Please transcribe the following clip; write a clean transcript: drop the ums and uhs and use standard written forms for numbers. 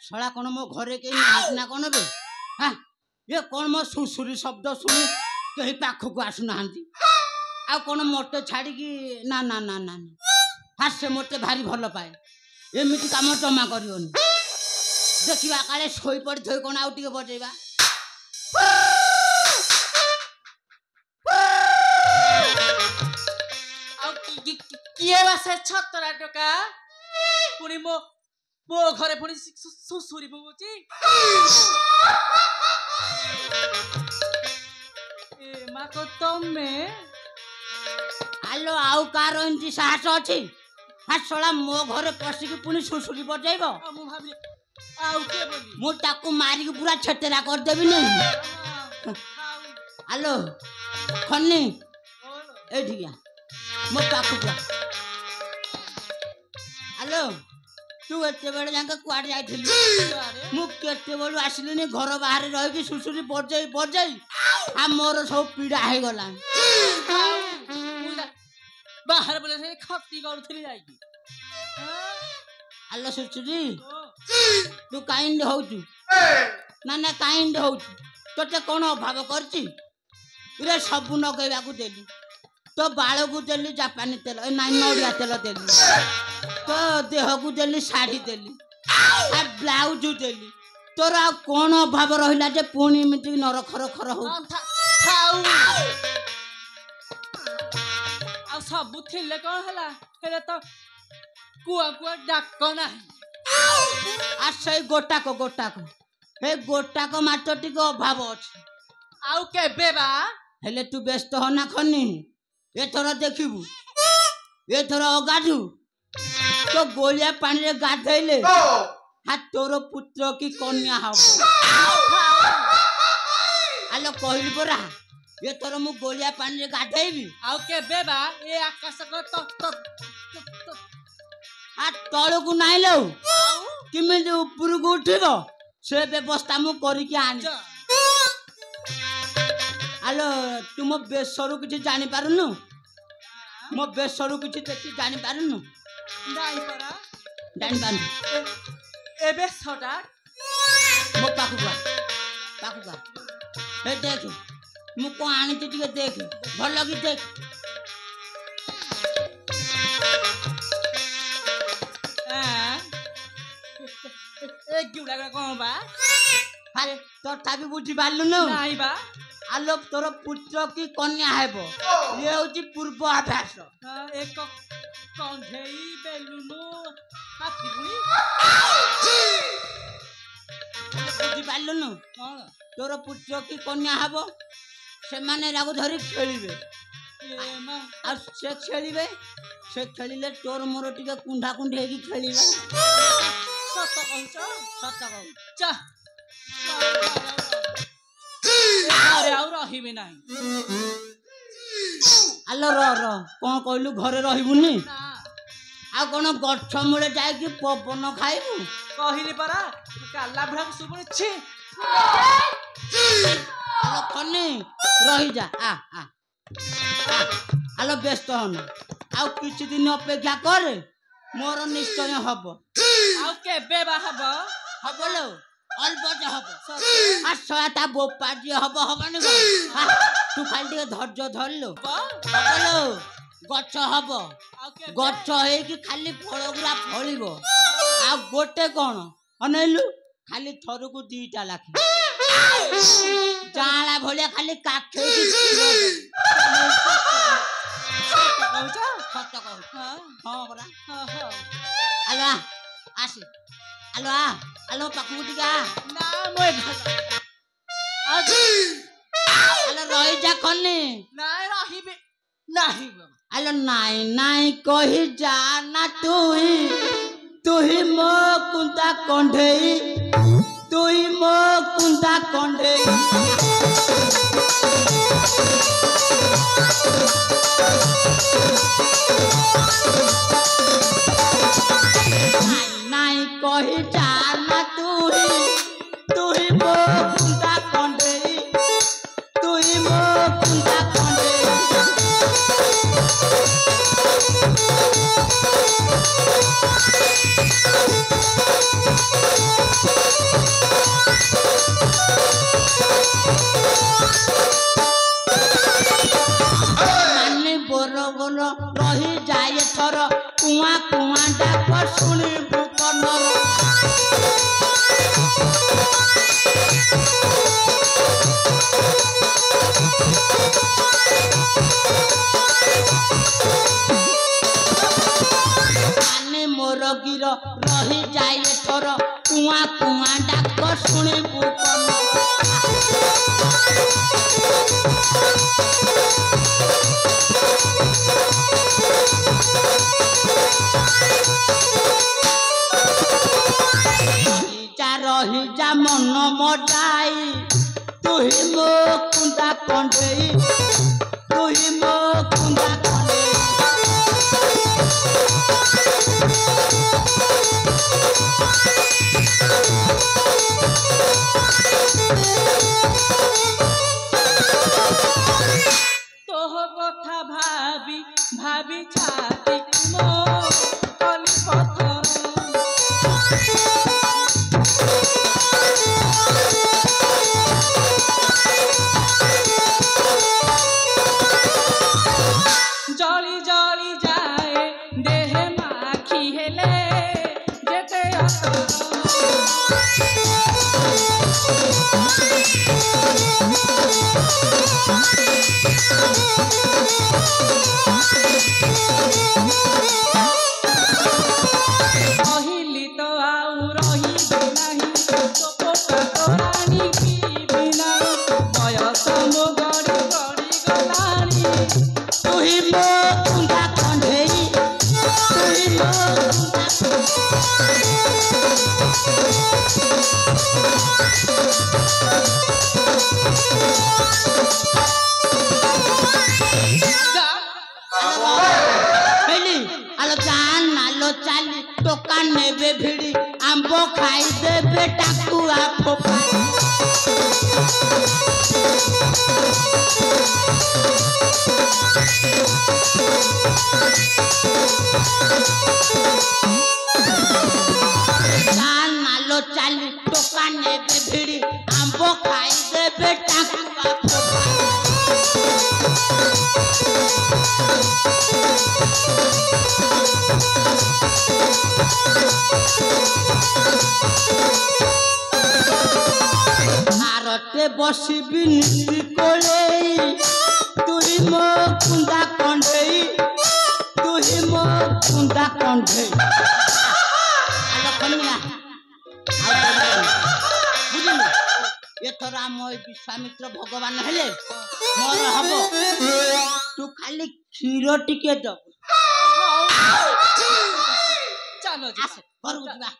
शला कौन मो घरे के ना कौन बे हाँ ये कौन मो सुसुरी शब्द शुणी कहीं पाख को आसुना आ कौन मत छाड़ी ना ना ना ना हाँ से मत भारी भल पाए एमती कम जमा कर देखा काले शोई पड़ी थोड़ी कौन आउ टे बजेबा किए बा से छतरा टका पुणी मो मो घरे पुणी सुसुरी बोची ए मा को तमे आलो आउ कार एंती साहस अछि हाँ शला मो घरे पशिकी पुणी सुसुरी बजेब मु भाबी आउ के बोली मु ताकू मारी के पूरा छतेरा कर देबी नहीं आलो खन्नी ए ठिया मो पाखु जा आलो तू एते बेले जाके कुआड जाइथिलु मु केते बेलु आसिलिनी घर बाहर रहि कि सुसुरी बजई बजई आ मोर सब पीड़ा हे गला बाहर बोले से खत्ती करथली जाई आलो सुसुरी तू काइंड होउचु ना ना काइंड होउचु तोते कोन अभाव करची इरे सब नगैबा को देली तो बाल को देली जापानी तेल नाई नड़िया तेल देली तो देह को देली शाढ़ी देली आ ब्लाउज देली तोर आ कौन अभाव रहिला जे पुणी मिटी नरखर खर हो आ सब थिले कोन हला हेले तो कुआ कुआ डाक नाही आ सही गोटा को हे गोटा को मात्र टिको अभाव अछि आउ केबे बा हेले तू व्यस्त हो ना खन्नी एथर देखिबू एथर अगाधु तो गोलिया पानी रे गाधैले हाथ तोर पुत्र की कन्या हब आलो कहली परा एथर मु गोलिया पानी रे गाधैबी आउ केबे बा ए आकाश को तो आ तळ को नाइ लो किमिति ऊपर को उठिबो से व्यवस्था मु करी के आनी आलो तुम बेसरू किसी जानी पारुनु मो बेसरू किसी देखी जानी पारुनु नाही परा जानी पारु एबे सटा मो पाखुआ हे देख मु को आनी टिके देख भल लगी देख ए गिउला कोन बा अरे तो ताबी बुझी पालु न नाही बा आलो तोर पुत्र की कन्या हेबो ये होची पूर्व अभ्यास एक कंधेई बेलुनु हाथी पुणी बुझी पालु न तोर पुत्र की कन्या हेबो से माने रागु धरी खेलिबे आ से खेलिबे से खेलिले तोर मोर टिके कुंढा कुंढे की खेलिबा सत कहू चा घरे आउ रहिबे नाही आलो र कोन कहलु घरे रहिबुनी आ कोन गछ मूले जाय कि पवन खाइबु कहिली परा काला बुढ़ा सुबुनी छी आलो खनी रहि जा आ आलो व्यस्त होना आ किछि दिन अपेक्षा करे मोर निश्चय हबो आउ केबे बा हबो हबलो अलबज हबो आ सयाता बोपा जी हबो हबनी तू खाली धैर्य धरलो हबलो गछ हबो गछ हे कि खाली फळ गुरा फळिबो आ गोटे कोन अनैलु खाली थरकु दीटा लाखी जाला भलिया खाली काखे कि सत्य कहू हां बरा आलो आसी आलो पाखु टिका ना मोय आलो रहि जा खन्नी नाइ रहिबे नाही आलो नाइ कहि जा ना तुही मो कुंता कंढेई तुही मो कुंता कंढेई नाइ कहि जा ना तुही मो कुंता कंढेई तुही मो कुंता कंढेई मोर रही जाए थर कुआ कुआ डाक शुणु कनर मोर गिर रही जाए थर कुआ कुआ डाक शुणु रही जा मन मजाई तुही मो कुंदा कंढई तुही मो कुंदा कंढई तोह कथा भाभी भाभी छाती मो कली पथर जली जली जाए देह माखी हेले जेते रहिली तो आउ रही नहीं तो पोटा तोरानी पीबी नहीं बयस मो गड़ी गड़ी गलानी तुही मो कुंदा कंढई तुही मो आलो जान नालो चाली टोका नेबे भिड़ी आंबो खाई देबे टाकुआ फोपा जान नालो चाली टोका नेबे भिड़ी आंबो खाई देबे टाकुआ फोपा भारते बसबी नीति कोले तुही मो कुंदा कंढई तुही मो कुंदा कंढई आलो खनिया बुझिल एथर आम विश्वामित्र भगवान हेले मोर हबो तू खाली क्षीर टिके दब चलो जी आसे घर बुझबा